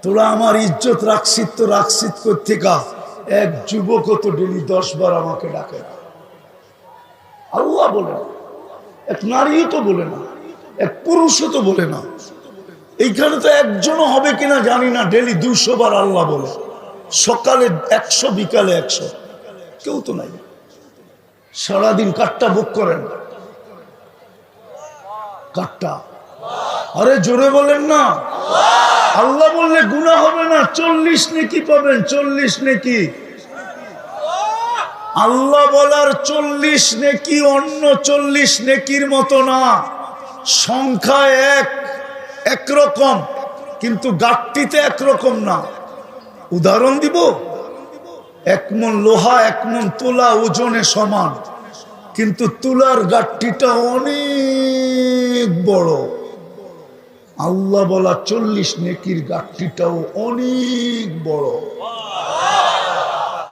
তোরা আমার ইজ্জত রাখছিস তো রাখছিস কোত্থেকা? এক যুবক তো ডেলি 10 বার আমাকে ডাকে না। আল্লাহ বলে না, এক নারীও তো বলে না, এক পুরুষও তো বলে না। এইখানে তো একজনও হবে কিনা জানি না ডেলি 200 বার আল্লাহ বলে। সকালে 100, বিকালে 100, কেউ তো নাই। সারাদিন কাটটা বুক করেন, কাটটা। আরে জোরে বলেন না। আল্লাহ বললে গুনাহ হবে না, 40 নেকি পাবেন, 40 নেকি। আল্লাহ বলার 40 নেকি অন্য 40 নেকির মতো না। সংখ্যা একরকম, কিন্তু গাঠটিতে একরকম না। উদাহরণ দিব, 1 মণ লোহা 1 মণ তুলা ওজনে সমান, কিন্তু তুলার গাঠটিটা অনেক বড়। আল্লাহ বলা 40 নেকির গাঠটিটাও অনেক বড়।